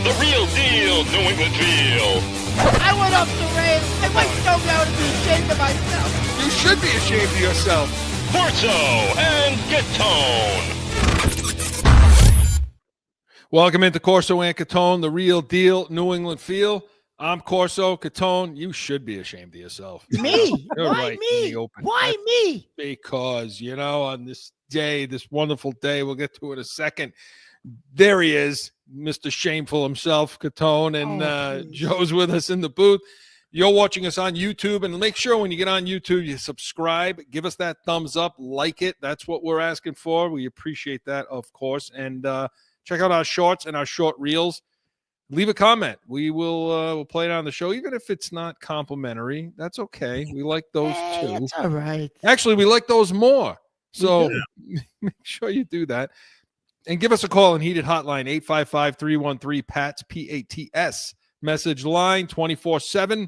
The real deal, New England feel. I went up the rain. I went so down to be ashamed of myself. You should be ashamed of yourself. Corso and Catone. Welcome into Corso and Catone, the real deal, New England feel. I'm Corso Catone. You should be ashamed of yourself. Me? You're Why right me? in the open. Why me? Because, on this day, this wonderful day, we'll get to it in a second. There he is, Mr. Shameful himself, Catone, and Joe's with us in the booth. You're watching us on YouTube, and make sure when you get on YouTube, you subscribe, give us that thumbs up, like it. That's what we're asking for. We appreciate that, of course. And check out our shorts and our short reels. Leave a comment. We will we'll play it on the show, even if it's not complimentary. That's okay. We like those too. That's all right. Actually, we like those more. So make sure you do that. And give us a call on Heated Hotline, 855-313-PATS, P-A-T-S. Message line 24/7.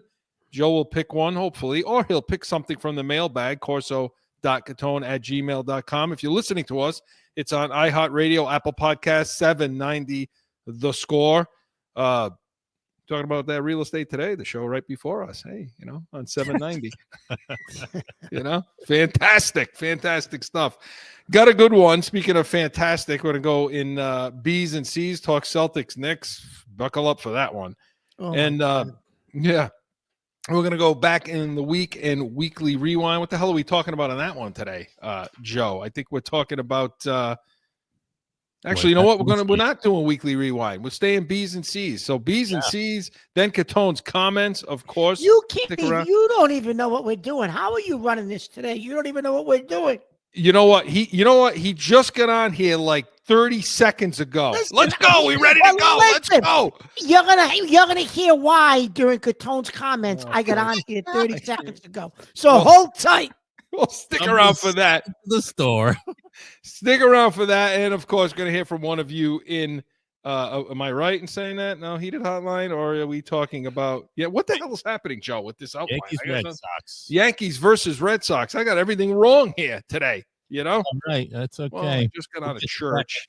Joe will pick one, hopefully, or he'll pick something from the mailbag, corso.catone@gmail.com. If you're listening to us, it's on iHeartRadio, Apple Podcasts, 790 The Score. Talking about that real estate today, the show right before us. Hey, on 790. Fantastic stuff. Got a good one. Speaking of fantastic, we're going to go in B's and C's, talk Celtics, Knicks. Buckle up for that one. And we're going to go back in the week and weekly rewind. What the hell are we talking about on that one today, Joe? I think we're talking about actually, you know what? We're not doing weekly rewind. We're staying B's and C's. So B's and C's, then Catone's comments, of course. You don't even know what we're doing. How are you running this today? You don't even know what we're doing. You know what? He just got on here like 30 seconds ago. Let's go. We ready to go. Let's go. You're gonna hear why during Catone's comments I got on here 30 seconds ago. So hold tight. We'll stick around for that. The store. Stick around for that. And, of course, going to hear from one of you in, am I right in saying that? No, Heated Hotline? Or are we talking about, what the hell is happening, Joe, with this outline? Yankees, Red Sox. Yankees versus Red Sox. I got everything wrong here today, All right, that's okay. Well, I just got out of church.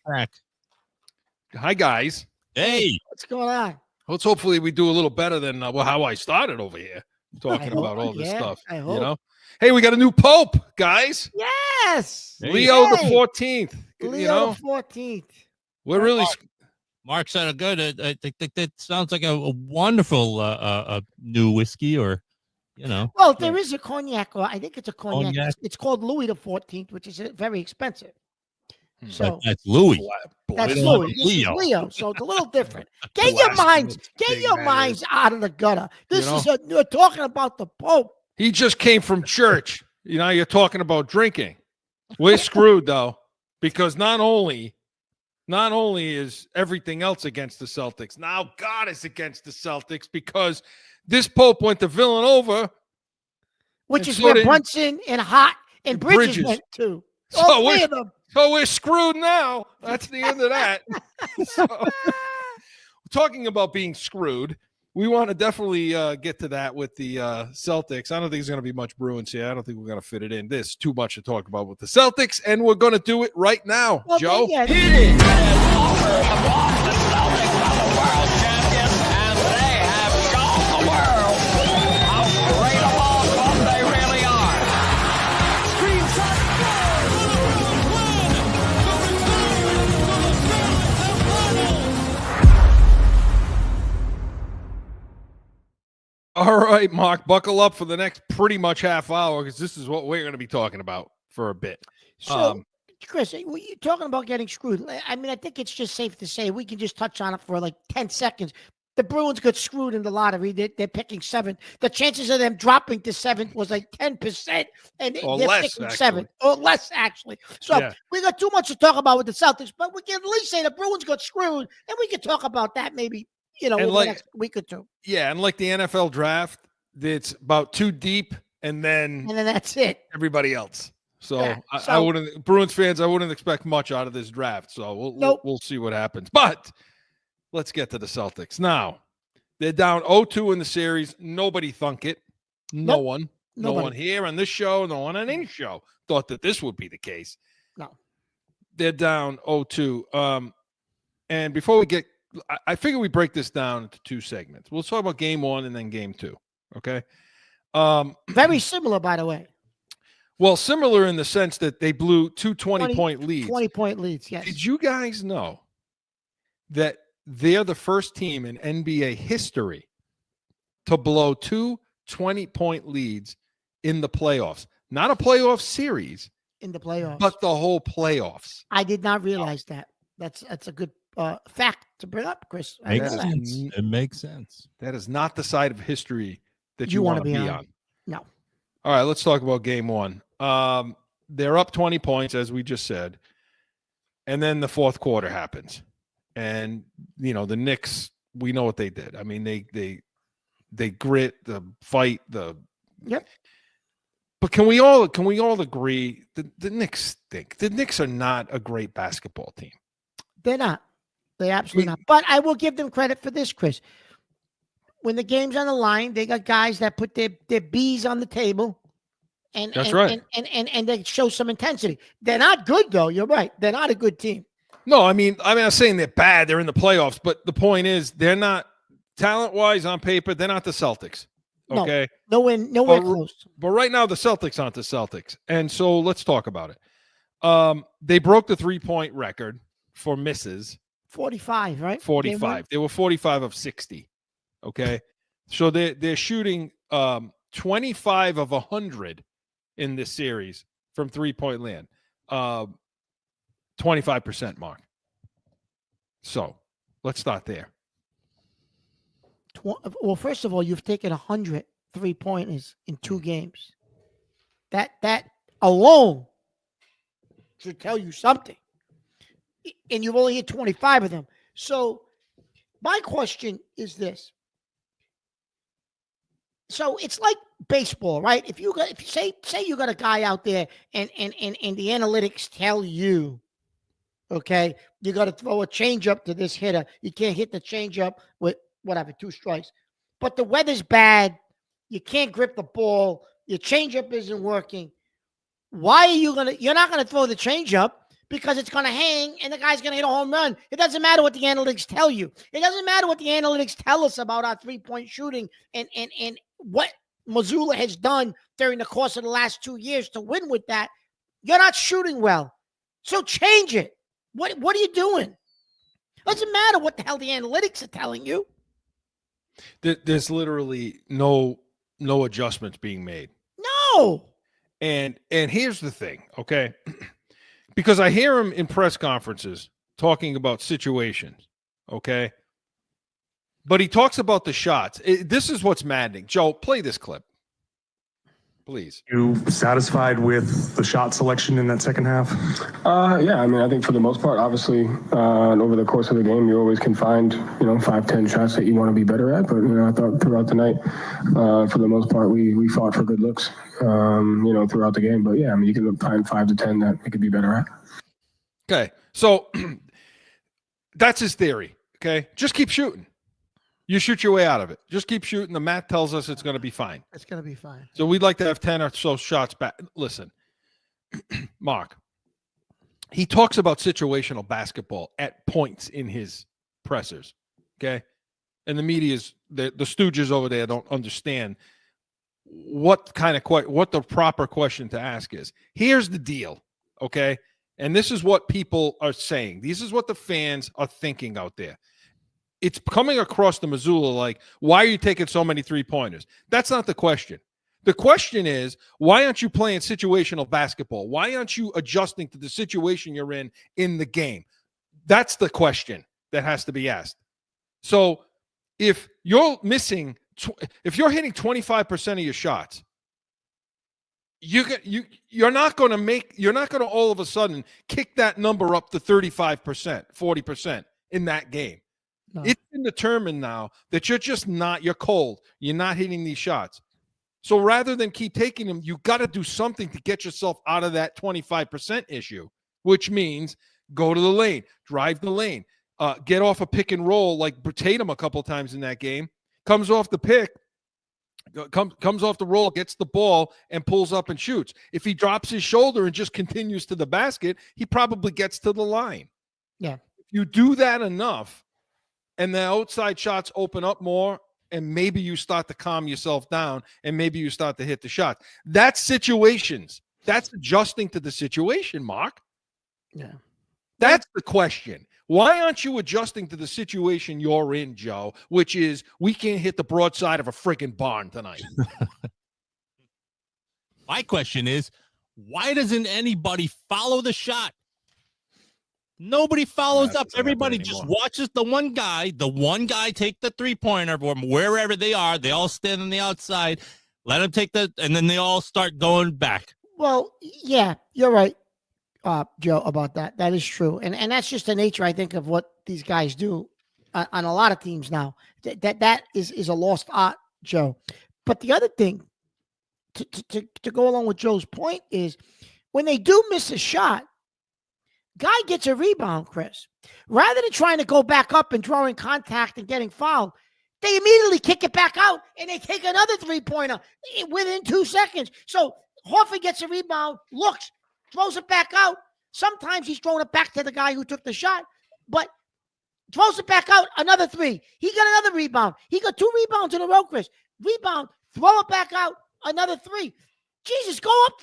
Hi, guys. Hey. What's going on? Let's hopefully we do a little better than how I started over here talking about all this stuff. I hope. Hey, we got a new Pope, guys. Yes. Leo the 14th. Leo the 14th. We're really. Marc said good. I think that sounds like a wonderful new whiskey, or Well, there is a cognac, or I think it's a cognac. It's called Louis the 14th, which is very expensive. So that's Louis. That's Louis. This is Leo, so it's a little different. Get your minds out of the gutter. You're talking about the Pope. He just came from church. You're talking about drinking. We're screwed though, because not only is everything else against the Celtics, now God is against the Celtics because this Pope went to Villanova, which is where Brunson and Hart and Bridges went to. So we're screwed now. That's the end of that. Talking about being screwed. We want to definitely get to that with the Celtics. I don't think there's going to be much Bruins here. I don't think we're going to fit it in. There's too much to talk about with the Celtics, and we're going to do it right now, Joe. Hit it! The Celtics are the world champions, and they have shown the world how great a ball club they really are. All right, Marc, buckle up for the next pretty much half hour because this is what we're going to be talking about for a bit. So, Chris, you're talking about getting screwed. I mean, I think it's just safe to say we can just touch on it for like 10 seconds. The Bruins got screwed in the lottery. They're picking 7th. The chances of them dropping to 7th was like 10%, and they're picking 7th or less, actually. So we got too much to talk about with the Celtics, but we can at least say the Bruins got screwed, and we can talk about that maybe. Over the next week or two. Yeah, and like the NFL draft, it's about 2 deep, and then that's it. Everybody else. So, I wouldn't, Bruins fans, I wouldn't expect much out of this draft. So we'll see what happens. But let's get to the Celtics now. They're down 0-2 in the series. Nobody thunk it. No one here on this show, no one on any show thought that this would be the case. No, they're down 0-2. And before we get I figure we break this down into two segments. We'll talk about game one and then game two. Okay. Very similar, by the way. Well, similar in the sense that they blew two 20-point leads. 20-point leads, yes. Did you guys know that they're the first team in NBA history to blow two 20-point leads in the playoffs? Not a playoff series. In the playoffs. But the whole playoffs. I did not realize that. That's a good fact to bring up, Chris. Makes sense. It makes sense. That is not the side of history that You you wanna want to be be on. on. No. All right, let's talk about game one. They're up 20 points, as we just said. And then the fourth quarter happens. And, the Knicks, we know what they did. I mean, they grit, the fight, Yep. But can we all agree the Knicks stink? The Knicks are not a great basketball team. They're not. They're absolutely not. But I will give them credit for this, Chris. When the game's on the line, they got guys that put their B's on the table. That's right. And they show some intensity. They're not good, though. You're right. They're not a good team. No, I'm not saying they're bad. They're in the playoffs. But the point is, they're not, talent-wise on paper, they're not the Celtics. Okay? Nowhere close. But right now, the Celtics aren't the Celtics. And so let's talk about it. They broke the three-point record for misses. 45, right? 45. They were 45 of 60. Okay? So they're shooting 25 of 100 in this series from three-point land. 25%, Mark. So let's start there. Well, first of all, you've taken 100 3-pointers in 2 games. That alone should tell you something. And you've only hit 25 of them. So my question is this. So it's like baseball, right? If you say you got a guy out there and the analytics tell you, okay, you got to throw a changeup to this hitter. You can't hit the changeup with whatever 2 strikes. But the weather's bad. You can't grip the ball. Your changeup isn't working. Why are you're not gonna throw the changeup because it's gonna hang and the guy's gonna hit a home run. It doesn't matter what the analytics tell you. It doesn't matter what the analytics tell us about our 3-point shooting and what Mazzulla has done during the course of the last 2 years to win with that. You're not shooting well. So change it. What are you doing? Doesn't matter what the hell the analytics are telling you. There's literally no adjustments being made. No. And here's the thing, okay? Because I hear him in press conferences talking about situations, okay? But he talks about the shots. This is what's maddening. Joe, play this clip, please. You satisfied with the shot selection in that second half? Yeah, I mean, I think for the most part, obviously, over the course of the game, you always can find, 5-10 shots that you want to be better at. But, I thought throughout the night, for the most part, we fought for good looks, throughout the game. But, yeah, I mean, you can find 5 to 10 that we could be better at. Okay, so that's his theory, okay? Just keep shooting. You shoot your way out of it. Just keep shooting. The math tells us it's going to be fine. It's going to be fine. So we'd like to have 10 or so shots back. Listen, Marc, he talks about situational basketball at points in his pressers, okay? And the media's, the stooges over there don't understand what the proper question to ask is. Here's the deal, okay? And this is what people are saying. This is what the fans are thinking out there. It's coming across the Mazzulla like, why are you taking so many 3-pointers? That's not the question. The question is, why aren't you playing situational basketball? Why aren't you adjusting to the situation you're in the game? That's the question that has to be asked. So if you're hitting 25% of your shots, you're not going to all of a sudden kick that number up to 35%, 40% in that game. No. It's been determined now that you're cold. You're not hitting these shots. So rather than keep taking them, you got to do something to get yourself out of that 25% issue, which means go to the lane, drive the lane, get off a pick and roll like Tatum a couple times in that game, comes off the pick, comes off the roll, gets the ball, and pulls up and shoots. If he drops his shoulder and just continues to the basket, he probably gets to the line. Yeah. If you do that enough, and the outside shots open up more, and maybe you start to calm yourself down, and maybe you start to hit the shot. That's situations. That's adjusting to the situation, Marc. Yeah. That's the question. Why aren't you adjusting to the situation you're in, Joe, which is we can't hit the broadside of a friggin' barn tonight? My question is, why doesn't anybody follow the shot? Nobody follows up. Everybody just watches the one guy take the three-pointer from wherever they are. They all stand on the outside, let him take and then they all start going back. Well, yeah, you're right, Joe, about that. That is true. And that's just the nature, I think, of what these guys do on a lot of teams now. That is a lost art, Joe. But the other thing, to go along with Joe's point, is when they do miss a shot, guy gets a rebound, Chris. Rather than trying to go back up and drawing contact and getting fouled, they immediately kick it back out and they take another three-pointer within 2 seconds. So Horford gets a rebound, looks, throws it back out. Sometimes he's throwing it back to the guy who took the shot, but throws it back out, another three. He got another rebound. He got 2 rebounds in a row, Chris. Rebound, throw it back out, another 3. Jesus, go up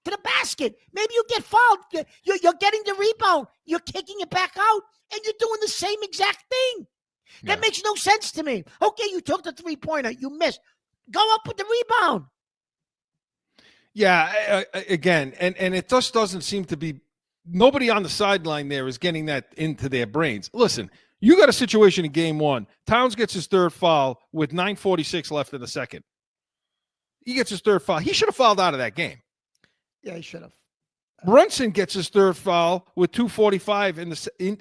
to the basket. Maybe you get fouled. You're getting the rebound. You're kicking it back out, and you're doing the same exact thing. That makes no sense to me. Okay, you took the three-pointer. You missed. Go up with the rebound. Yeah, again, and it just doesn't seem to be – nobody on the sideline there is getting that into their brains. Listen, you got a situation in game 1. Towns gets his 3rd foul with 9:46 left in the second. He gets his 3rd foul. He should have fouled out of that game. Yeah, he should have. Brunson gets his 3rd foul with 2:45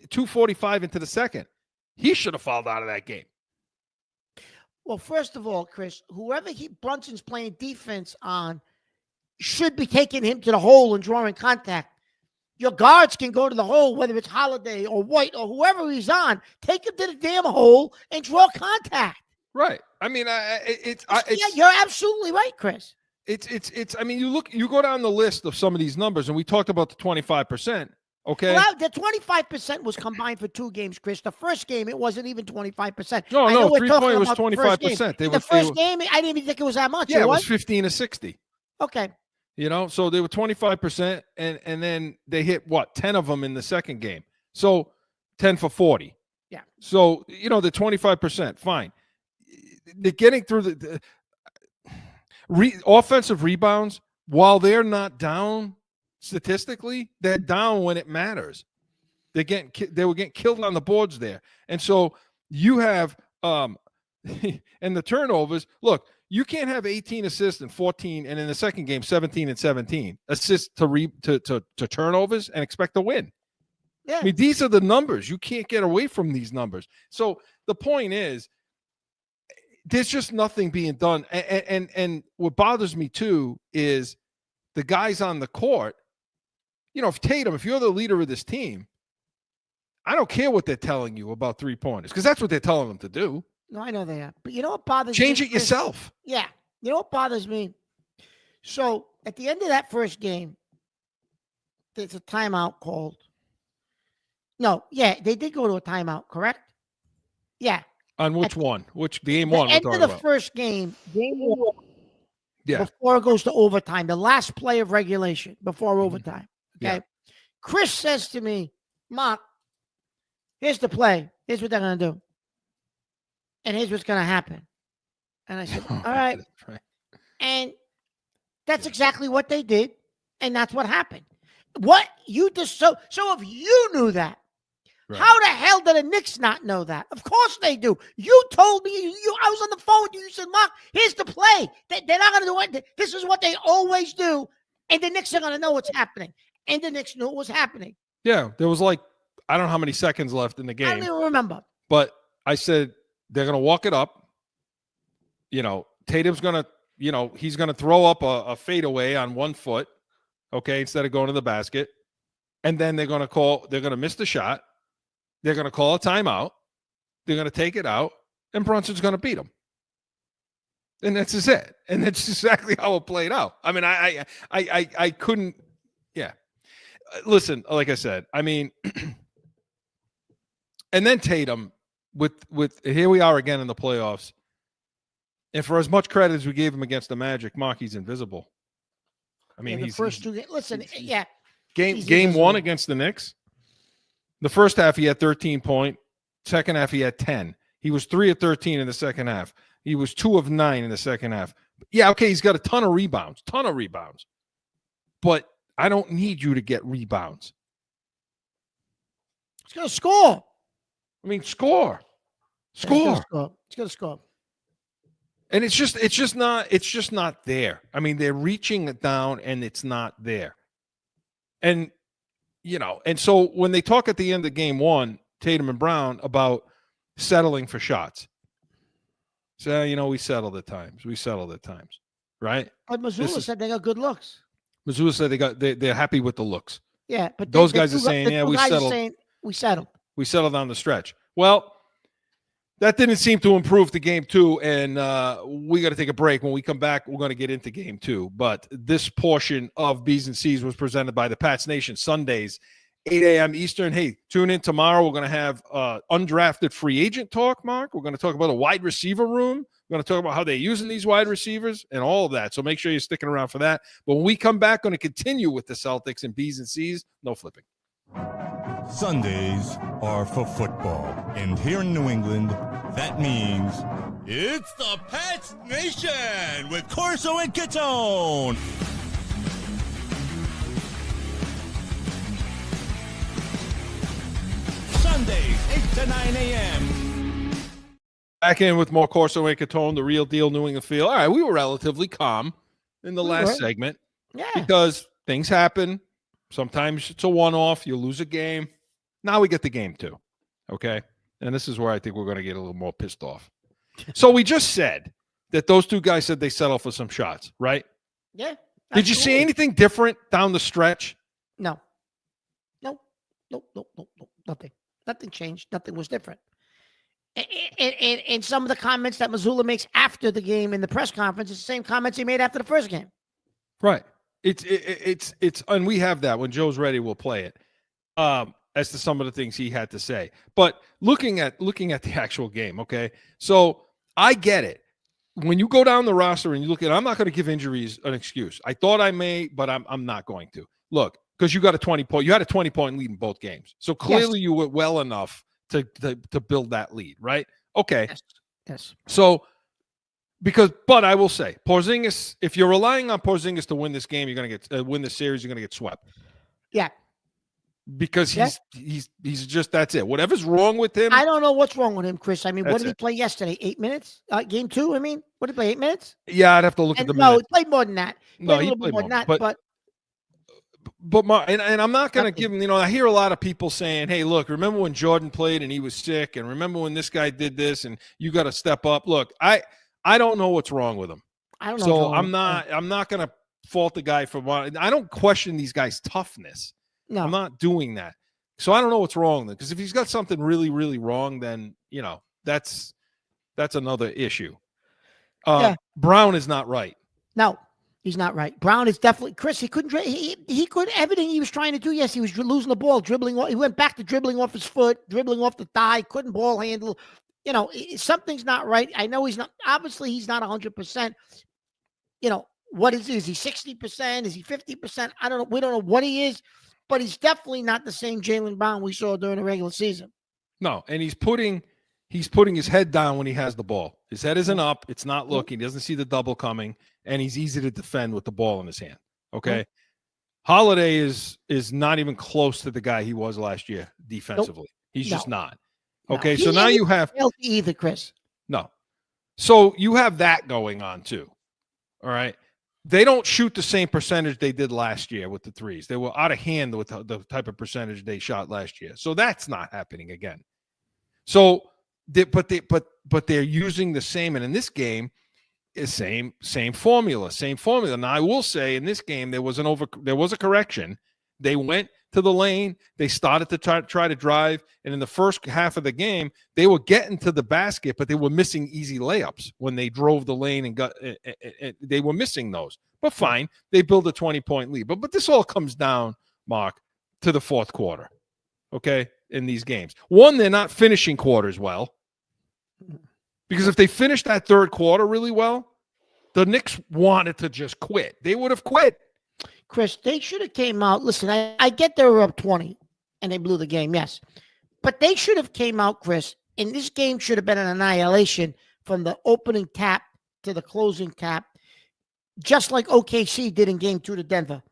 2:45 into the second. He should have fouled out of that game. Well, first of all, Chris, whoever Brunson's playing defense on should be taking him to the hole and drawing contact. Your guards can go to the hole, whether it's Holiday or White or whoever he's on. Take him to the damn hole and draw contact. Right. I mean, you're absolutely right, Chris. It's. I mean, you go down the list of some of these numbers, and we talked about the 25%. Okay. Well, the 25% was combined for 2 games, Chris. The first game, it wasn't even 25%. No, 3-point was 25%. The first game, I didn't even think it was that much. Yeah, it was 15 to 60. Okay. So they were 25%, and then they hit 10 of them in the second game. So 10 for 40. Yeah. So the 25%, fine. They're getting through the offensive rebounds while they're not down statistically. They're down when it matters. They were getting killed on the boards there, and so you have and the turnovers. Look. You can't have 18 assists and 14, and in the second game, 17 and 17 assists to turnovers and expect to win. Yeah. I mean, these are the numbers. You can't get away from these numbers. So the point is, there's just nothing being done. And what bothers me too is the guys on the court. If Tatum, if you're the leader of this team, I don't care what they're telling you about 3-pointers because that's what they're telling them to do. No, I know they are. But you know what bothers me? Change it yourself. Yeah. You know what bothers me? So at the end of that first game, there's a timeout called. No, yeah, they did go to a timeout, correct? Yeah. On which one? Which game one? The end of the first game, game 1. Yeah. Before it goes to overtime, the last play of regulation before overtime. Okay. Yeah. Chris says to me, Marc, here's the play. Here's what they're going to do. And here's what's going to happen. And I said, all right. And that's exactly what they did. And that's what happened. What you just so if you knew that, how the hell did the Knicks not know that? Of course they do. You told me, I was on the phone with you. You said, Marc, here's the play. They're not going to do it. This is what they always do. And the Knicks are going to know what's happening. And the Knicks knew what was happening. Yeah. There was I don't know how many seconds left in the game. I don't even remember. But I said, they're going to walk it up. Tatum's going to, he's going to throw up a fadeaway on 1 foot, okay, instead of going to the basket. And then they're going to miss the shot. They're going to call a timeout. They're going to take it out, and Brunson's going to beat them. And that's just it. And that's exactly how it played out. I mean, I couldn't, yeah. Listen, like I said, I mean, and then Tatum, with here we are again in the playoffs. And for as much credit as we gave him against the Magic, Marc, he's invisible. I mean, the he's first two games. Listen, yeah. Game invisible. 1 against the Knicks. The first half he had 13 points. Second half he had 10. He was 3 of 13 in the second half. He was 2 of 9 in the second half. Yeah, okay, he's got a ton of rebounds. But I don't need you to get rebounds. He's gonna score. I mean, score. He's gonna score. And it's just not there. I mean, they're reaching it down and it's not there. And and so when they talk at the end of game 1, Tatum and Brown, about settling for shots. So, we settled at times. Right? But Mazzulla said they got good looks. Mazzulla said they're happy with the looks. Yeah, but those guys are saying, yeah, we settled. We settled. We settled down the stretch. Well, that didn't seem to improve to game 2, and we got to take a break. When we come back, we're going to get into game 2. But this portion of B's and C's was presented by the Pats Nation, Sundays, 8 a.m. Eastern. Hey, tune in tomorrow. We're going to have undrafted free agent talk, Marc. We're going to talk about a wide receiver room. We're going to talk about how they're using these wide receivers and all of that. So make sure you're sticking around for that. But when we come back, going to continue with the Celtics and B's and C's. No flipping. Sundays are for football. And here in New England, that means it's the Pats Nation with Corso and Catone. Sundays, 8 to 9 a.m. Back in with more Corso and Catone, the real deal New England feel. All right, we were relatively calm in the last segment. Yeah. Because things happen. Sometimes it's a one-off. You lose a game. Now we get the game 2. Okay? And this is where I think we're going to get a little more pissed off. So we just said that those two guys said they settle for some shots, right? Yeah. Did you see anything different down the stretch? No. Nothing. Nothing changed. Nothing was different. And some of the comments that Mazzulla makes after the game in the press conference is the same comments he made after the first game. Right. It's and we have that. When Joe's ready, we'll play it. As to some of the things he had to say. But looking at the actual game, okay? So I get it. When you go down the roster and you look at, I'm not going to give injuries an excuse. I thought I may, but I'm not going to. Look, because you had a 20-point lead in both games. So clearly you were well enough to build that lead, right? Okay. Yes. So but I will say, Porzingis, if you're relying on Porzingis to win this game, you're going to get win the series, you're going to get swept. Yeah. Because he's just, that's it. Whatever's wrong with him. I don't know what's wrong with him, Chris. I mean, what did he it. play yesterday? 8 minutes? Game 2, I mean? What did he play, 8 minutes? Yeah, I'd have to look at the No, minutes. he played more than that. He played played more more. than that. But Marc, and I'm not going to give him, I hear a lot of people saying, hey, look, remember when Jordan played and he was sick? And remember when this guy did this and you got to step up? Look, I don't know what's wrong with him. I don't know. So I'm not going to fault the guy for one. I don't question these guys' toughness. No. I'm not doing that. So I don't know what's wrong with him. Because if he's got something really, really wrong, then, that's another issue. Brown is not right. No, he's not right. Brown is definitely, Chris, he couldn't, he could, everything he was trying to do. Yes, he was losing the ball, dribbling. He went back to dribbling off his foot, dribbling off the thigh, couldn't ball handle. Something's not right. I know he's not 100%. What is he? Is he 60%? Is he 50%? I don't know. We don't know what he is, but he's definitely not the same Jaylen Brown we saw during the regular season. No, and he's putting his head down when he has the ball. His head isn't up. It's not looking. He doesn't see the double coming, and he's easy to defend with the ball in his hand. Okay. Holiday is not even close to the guy he was last year defensively. He's just not. Okay. So now you have either, Chris. No. So you have that going on too. All right. They don't shoot the same percentage they did last year with the threes. They were out of hand with the type of percentage they shot last year. So that's not happening again. So, but they're using the same, and in this game, is same formula. Now I will say in this game there was a correction. They went to the lane. They started to try to drive, and in the first half of the game, they were getting to the basket, but they were missing easy layups when they drove the lane and they were missing those. But fine, they built a 20-point lead. But this all comes down, Marc, to the fourth quarter. Okay, in these games, one, they're not finishing quarters well. Because if they finished that third quarter really well, the Knicks wanted to just quit. They would have quit. Chris, they should have came out. Listen, I get they were up 20 and they blew the game, yes. But they should have came out, Chris, and this game should have been an annihilation from the opening tap to the closing tap, just like OKC did in game 2 to Denver.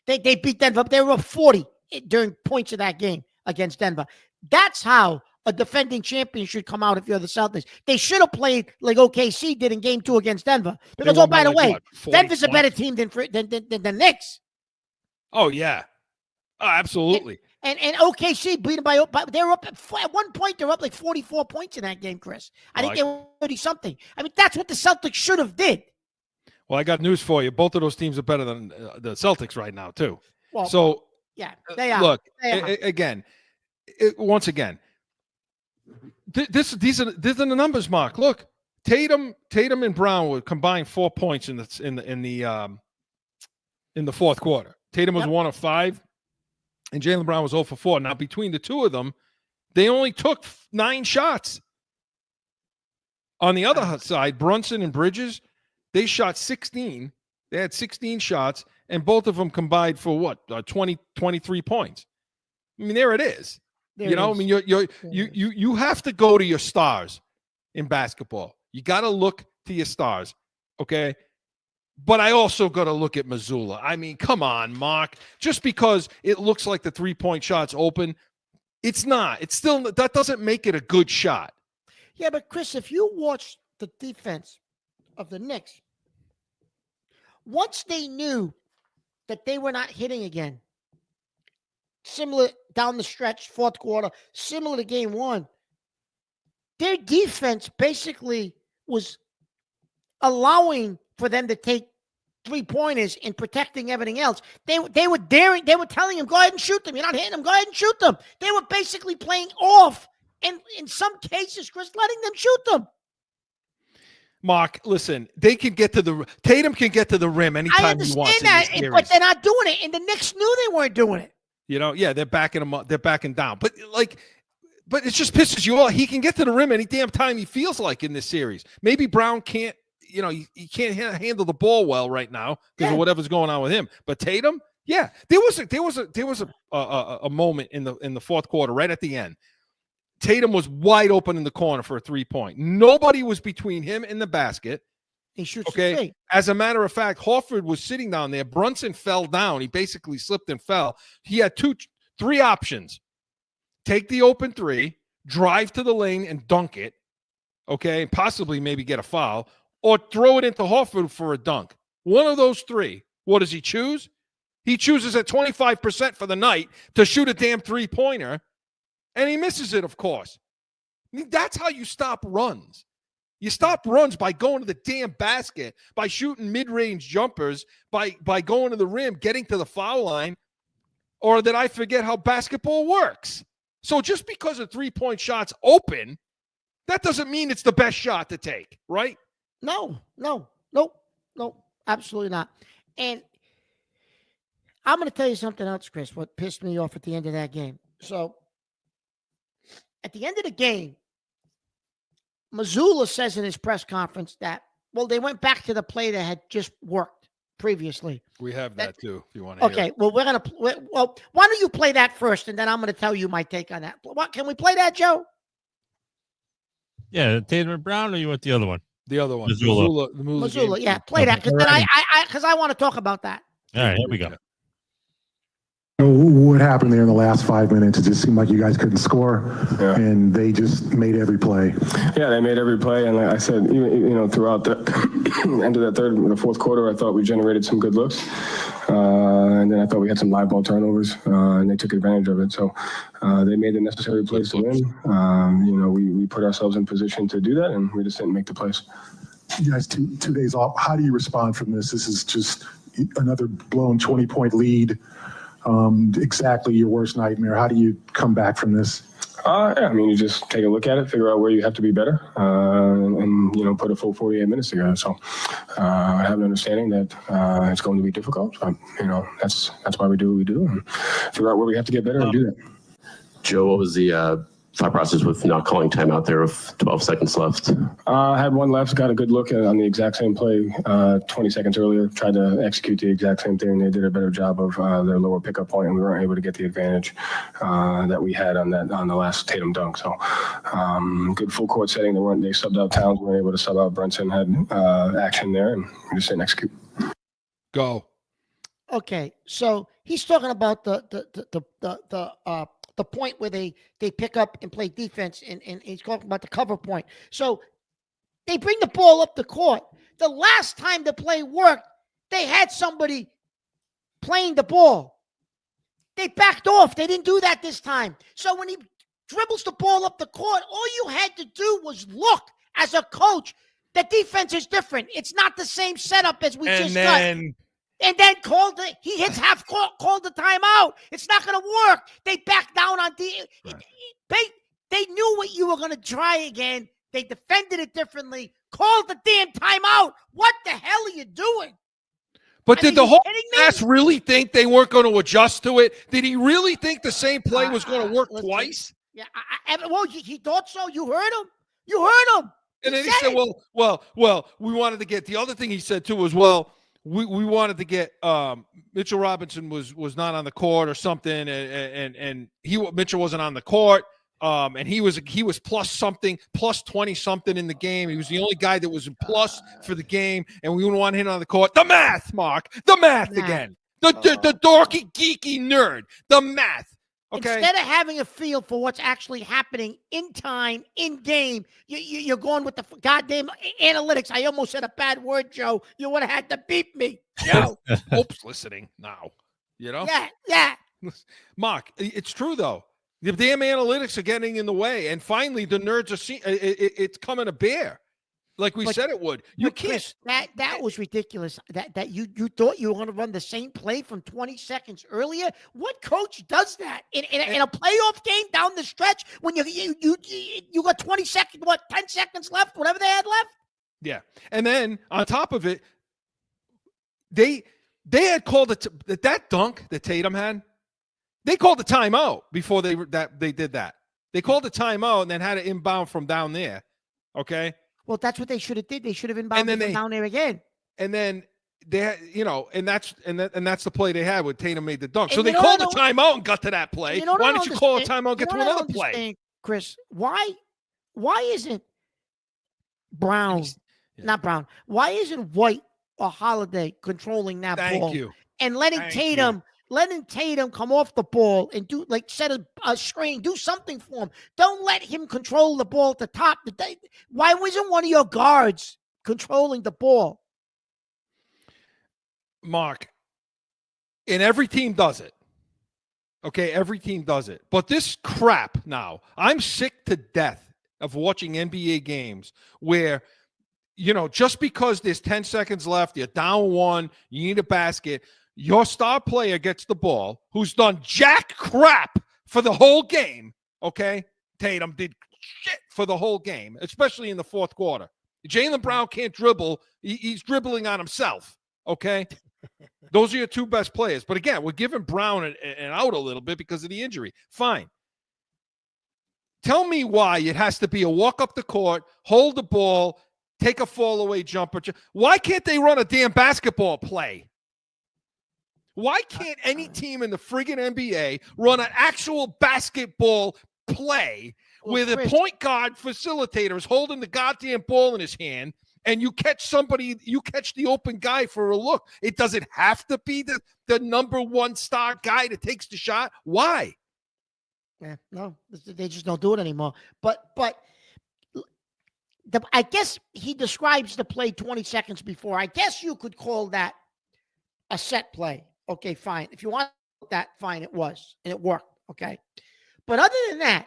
They beat Denver. They were up 40 during points of that game against Denver. That's how a defending champion should come out if you're the Celtics. They should have played like OKC did in game 2 against Denver. Because, oh, by the way, Denver's a better team than the Knicks. Oh, yeah. Oh, absolutely. And OKC beat them by they were up at one point. They were up like 44 points in that game, Chris. I think they were 30-something. I mean, that's what the Celtics should have did. Well, I got news for you. Both of those teams are better than the Celtics right now, too. Well, so, yeah, they are. Look, they are. Again, once again, these are the numbers, Marc. Look, Tatum and Brown would combine 4 points in the fourth quarter. Tatum was 1 of 5, and Jaylen Brown was 0 for 4. Now, between the two of them, they only took 9 shots. On the other side, Brunson and Bridges, they shot 16. They had 16 shots, and both of them combined for what? 23 points. I mean, there it is. I mean, you have to go to your stars in basketball. You got to look to your stars, okay? But I also got to look at Mazzulla. I mean, come on, Marc. Just because it looks like the three-point shot's open, it's not. It's still, that doesn't make it a good shot. Yeah, but Chris, if you watch the defense of the Knicks, once they knew that they were not hitting again, similar down the stretch, fourth quarter, similar to game 1, their defense basically was allowing for them to take 3-pointers and protecting everything else. They were daring. They were telling him, go ahead and shoot them. You're not hitting them. Go ahead and shoot them. They were basically playing off, and in some cases, Chris, letting them shoot them. Marc, listen, Tatum can get to the rim anytime he wants. I understand that, but they're not doing it, and the Knicks knew they weren't doing it. They're backing him up. They're backing down. But it just pisses you off. He can get to the rim any damn time he feels like in this series. Maybe Brown can't. He can't handle the ball well right now because of whatever's going on with him. But Tatum, there was a moment in the fourth quarter right at the end. Tatum was wide open in the corner for a 3-point. Nobody was between him and the basket. He shoots. Okay. As a matter of fact, Horford was sitting down there. Brunson fell down. He basically slipped and fell. He had 3 options: take the open 3, drive to the lane and dunk it. Okay, and possibly maybe get a foul. Or throw it into Horford for a dunk. One of those 3. What does he choose? He chooses at 25% for the night to shoot a damn 3-pointer, and he misses it, of course. I mean, that's how you stop runs. You stop runs by going to the damn basket, by shooting mid-range jumpers, by going to the rim, getting to the foul line, or that I forget how basketball works. So just because a 3-point shot's open, that doesn't mean it's the best shot to take, right? No, absolutely not. And I'm going to tell you something else, Chris, what pissed me off at the end of that game. So at the end of the game, Mazzulla says in his press conference that, well, they went back to the play that had just worked previously. We have that too, if you want to hear it. Well, why don't you play that first, and then I'm going to tell you my take on that. Can we play that, Joe? Yeah, Tatum and Brown, or you want the other one? The other one. Mazzulla, yeah, play that, because then I want to talk about that. All right, here we go. What happened there in the last 5 minutes? It just seemed like you guys couldn't score, and they just made every play. Yeah, they made every play, and like I said, throughout the end of the fourth quarter, I thought we generated some good looks, and then I thought we had some live ball turnovers, and they took advantage of it. So they made the necessary plays to win. We put ourselves in position to do that, and we just didn't make the plays. You guys, two days off. How do you respond from this? This is just another blown 20-point lead. Exactly your worst nightmare. How do you come back from this? You just take a look at it, figure out where you have to be better, and put a full 48 minutes together. So I have an understanding that it's going to be difficult. That's why we do what we do, and figure out where we have to get better and do that. Joe, what was the thought process with not calling timeout there with 12 seconds left? I had one left, got a good look on the exact same play 20 seconds earlier, tried to execute the exact same thing. They did a better job of their lower pickup point, and we weren't able to get the advantage that we had on the last Tatum dunk. So good full court setting. They subbed out Towns, we weren't able to sub out Brunson, had action there, and we just didn't execute. Go. Okay, so he's talking about the point where they pick up and play defense, and he's talking about the cover point. So they bring the ball up the court. The last time the play worked, they had somebody playing the ball. They backed off. They didn't do that this time. So when he dribbles the ball up the court, all you had to do was look as a coach. The defense is different. It's not the same setup as we just got. And then he hits half court, called the timeout. It's not going to work. They backed down on They knew what you were going to try again. They defended it differently. Called the damn timeout. What the hell are you doing? But did the whole class really think they weren't going to adjust to it? Did he really think the same play was going to work twice? Yeah. Well, he thought so. You heard him. You heard him. And then he said, well, we wanted to get, the other thing he said too was, we wanted to get Mitchell Robinson was not on the court or something, and Mitchell wasn't on the court, and he was plus something, plus 20 something in the game. He was the only guy that was in plus for the game, and we didn't want him on the court. The math, Mark, the math again, the dorky geeky nerd, the math. Okay. Instead of having a feel for what's actually happening in time, in game, you're going with the goddamn analytics. I almost said a bad word, Joe. You would have had to beep me. Yeah. Hope's listening now. You know? Yeah. Mark, it's true, though. The damn analytics are getting in the way. And finally, the nerds are seeing it's coming to bear. Like we said it would. You can't. Chris, that was ridiculous. That you thought you were going to run the same play from 20 seconds earlier. What coach does that in a playoff game down the stretch when you got 20 seconds, 10 seconds left, whatever they had left? Yeah, and then on top of it, they had called it that dunk that Tatum had. They called a timeout before they did that. They called a timeout and then had it inbound from down there. Okay. Well, that's what they should have did. They should have inbounded from down there again. And then they, and that's the play they had when Tatum made the dunk. So they called a timeout and got to that play. Why don't you call a timeout and get to another play? Chris, why isn't Brown, not Brown? Why isn't White or Holiday controlling that ball? Thank you. And letting Tatum come off the ball and do set a screen, do something for him. Don't let him control the ball at the top. Why wasn't one of your guards controlling the ball? Mark, and every team does it. Okay, every team does it. But this crap now, I'm sick to death of watching NBA games where, just because there's 10 seconds left, you're down one, you need a basket, your star player gets the ball, who's done jack crap for the whole game, okay? Tatum did shit for the whole game, especially in the fourth quarter. Jaylen Brown can't dribble. He's dribbling on himself, okay? Those are your two best players. But again, we're giving Brown an out a little bit because of the injury. Fine. Tell me why it has to be a walk up the court, hold the ball, take a fall-away jumper. Why can't they run a damn basketball play? Why can't any team in the friggin' NBA run an actual basketball play where the point guard facilitator is holding the goddamn ball in his hand and you catch the open guy for a look? It doesn't have to be the number one star guy that takes the shot. Why? Yeah, no, they just don't do it anymore. But I guess he describes the play 20 seconds before. I guess you could call that a set play. Okay, fine. If you want that, fine, it was. And it worked, okay? But other than that,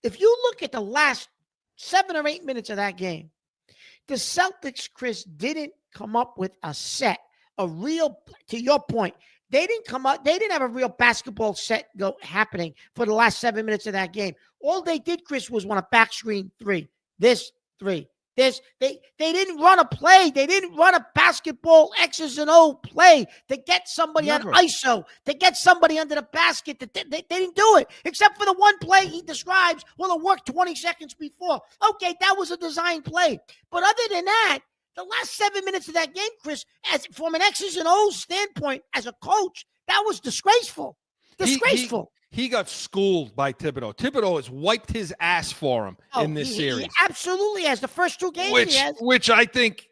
if you look at the last 7 or 8 minutes of that game, the Celtics, Chris, didn't come up with a set, a real, to your point, they didn't have a real basketball set happening for the last 7 minutes of that game. All they did, Chris, was want a back screen 3. This 3, They didn't run a play. They didn't run a basketball X's and O play to get somebody Never. on ISO, to get somebody under the basket. They didn't do it, except for the one play he describes. Well, it worked 20 seconds before. Okay, that was a design play. But other than that, the last 7 minutes of that game, Chris, as from an X's and O's standpoint, as a coach, that was disgraceful. Disgraceful. He got schooled by Thibodeau. Thibodeau has wiped his ass for him in this series. He absolutely has. The first two games which I think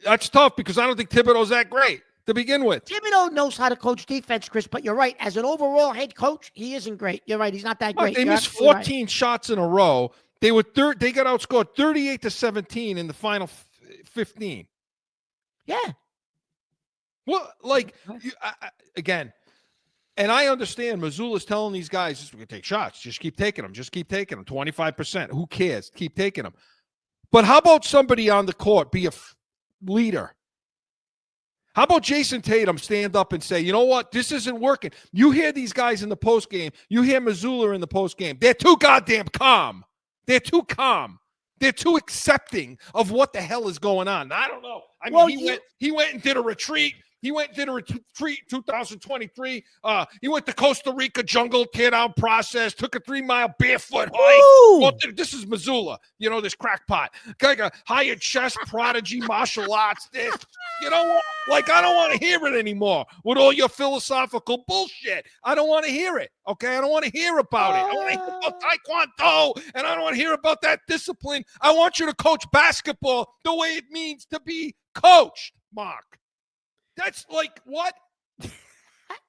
that's tough because I don't think Thibodeau's that great to begin with. Thibodeau knows how to coach defense, Chris, but you're right. As an overall head coach, he isn't great. You're right. He's not that great. They missed 14 shots in a row. They were they got outscored 38-17 in the final 15. Yeah. Well, like, again, and I understand Mazzulla's telling these guys, just take shots. Just keep taking them. Just keep taking them. 25%. Who cares? Keep taking them. But how about somebody on the court be a leader? How about Jason Tatum stand up and say, you know what? This isn't working. You hear these guys in the postgame. You hear Mazzulla in the postgame. They're too goddamn calm. They're too calm. They're too accepting of what the hell is going on. I don't know. I mean, he went and did a retreat. He went and did a retreat 2023. He went to Costa Rica jungle teardown process, took a 3-mile barefoot hike. Well, this is Mazzulla, this crackpot. Like a hired chess prodigy, martial arts. This, you know what? Like, I don't want to hear it anymore with all your philosophical bullshit. I don't want to hear it, okay? I don't want to hear about it. I want to hear about Taekwondo, and I don't want to hear about that discipline. I want you to coach basketball the way it means to be coached, Marc. That's like what?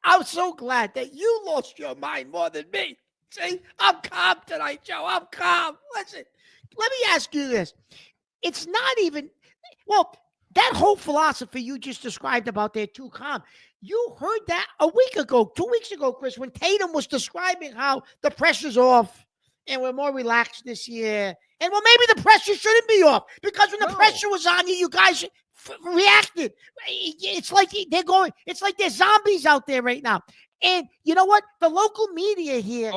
I'm so glad that you lost your mind more than me. See, I'm calm tonight, Joe. I'm calm. Listen, let me ask you this. It's not even, that whole philosophy you just described about they're too calm. You heard that a week ago, 2 weeks ago, Chris, when Tatum was describing how the pressure's off and we're more relaxed this year. And maybe the pressure shouldn't be off because when the pressure was on you, you guys reacted. It's like it's like there's zombies out there right now. And you know what? The local media here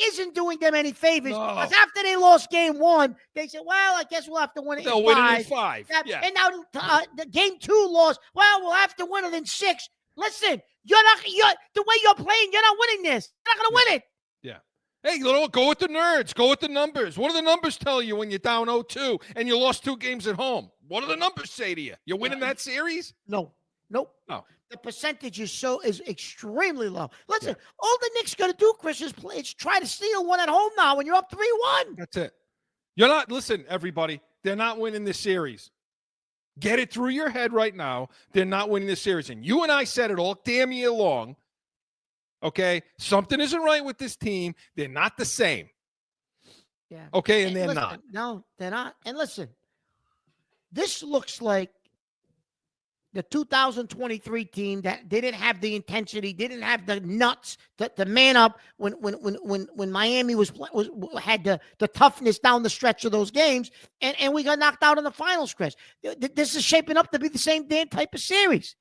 isn't doing them any favors because after they lost game 1, they said, well, I guess we'll have to win it in 5. They'll win it in 5. Yeah. And now the game 2 loss, well, we'll have to win it in 6. Listen, the way you're playing, you're not winning this. You're not going to win it. Yeah. Hey, go with the nerds. Go with the numbers. What do the numbers tell you when you're down 0-2 and you lost 2 games at home? What do the numbers say to you? You're winning that series? No. Oh. The percentage is extremely low. Listen, all the Knicks got to do, Chris, is try to steal one at home now when you're up 3-1. That's it. Listen, everybody, they're not winning this series. Get it through your head right now. They're not winning this series. And you and I said it all damn year long. Okay? Something isn't right with this team. They're not the same. Yeah. Okay, and they're not. No, they're not. And listen, this looks like the 2023 team that didn't have the intensity, didn't have the nuts to man up when Miami had the toughness down the stretch of those games, and we got knocked out in the finals, Chris. This is shaping up to be the same damn type of series.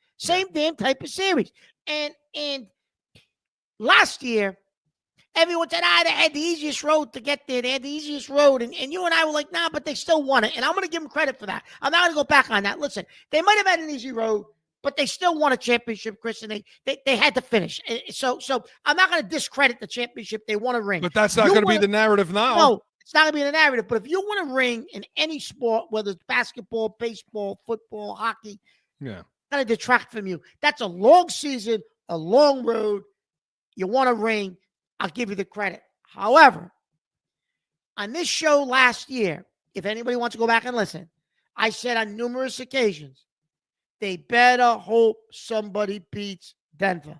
And last year, everyone said, they had the easiest road to get there. They had the easiest road. And you and I were like, nah, but they still won it. And I'm going to give them credit for that. I'm not going to go back on that. Listen, they might have had an easy road, but they still won a championship, Chris, and they had to finish. So I'm not going to discredit the championship. They won a ring. But that's not going to be the narrative now. No, it's not going to be the narrative. But if you win a ring in any sport, whether it's basketball, baseball, football, hockey, yeah, not to detract from you. That's a long season, a long road. You won a ring. I'll give you the credit. However, on this show last year, if anybody wants to go back and listen, I said on numerous occasions, they better hope somebody beats Denver.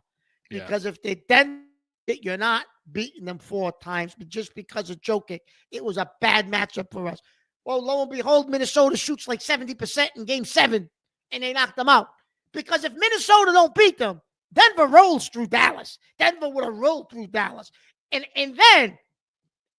Because if they Denver, you're not beating them 4 times just because of Jokic. It was a bad matchup for us. Well, lo and behold, Minnesota shoots like 70% in game 7, and they knocked them out. Because if Minnesota don't beat them, Denver rolls through Dallas. Denver would have rolled through Dallas. And then,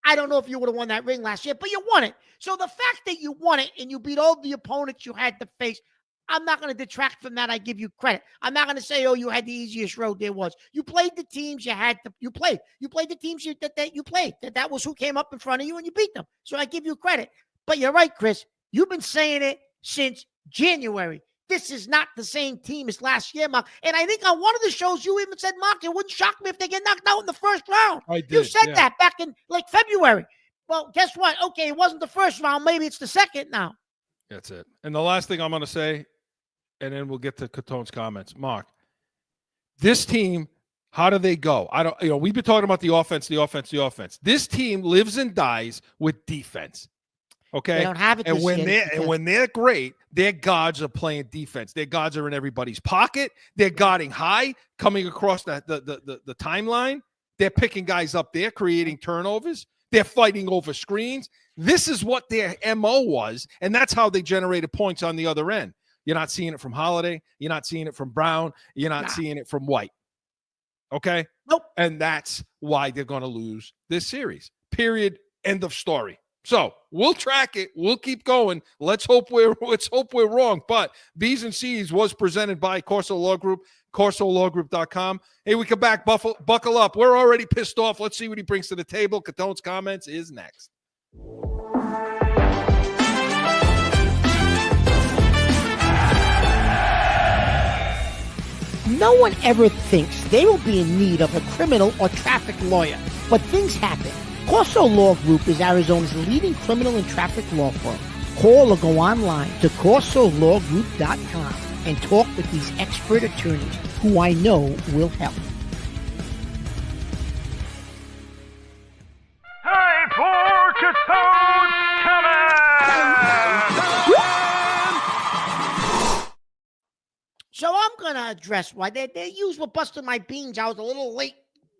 I don't know if you would have won that ring last year, but you won it. So the fact that you won it and you beat all the opponents you had to face, I'm not going to detract from that. I give you credit. I'm not going to say, you had the easiest road there was. You played the teams you played. You played the teams that you played. That was who came up in front of you and you beat them. So I give you credit. But you're right, Chris. You've been saying it since January. This is not the same team as last year, Marc. And I think on one of the shows, you even said, Marc, it wouldn't shock me if they get knocked out in the first round. I did. You said that back in like February. Well, guess what? Okay, it wasn't the first round. Maybe it's the second now. That's it. And the last thing I'm going to say, and then we'll get to Catone's comments. Marc, this team, how do they go? We've been talking about the offense. This team lives and dies with defense. Okay. They don't have it. And when they're great, their guards are playing defense. Their guards are in everybody's pocket. They're guarding high, coming across the timeline. They're picking guys up there, creating turnovers. They're fighting over screens. This is what their MO was, and that's how they generated points on the other end. You're not seeing it from Holiday. You're not seeing it from Brown. You're not seeing it from White. Okay? Nope. And that's why they're going to lose this series. Period. End of story. So we'll track it. We'll keep going. Let's hope we're wrong. But B's and C's was presented by Corso Law Group, CorsoLawGroup.com. Hey, we come back. Buckle up. We're already pissed off. Let's see what he brings to the table. Catone's comments is next. No one ever thinks they will be in need of a criminal or traffic lawyer, but things happen. Corso Law Group is Arizona's leading criminal and traffic law firm. Call or go online to CorsoLawGroup.com and talk with these expert attorneys who I know will help. Time for Catone's Comments! So I'm going to address why they used what busted my beans. I was a little late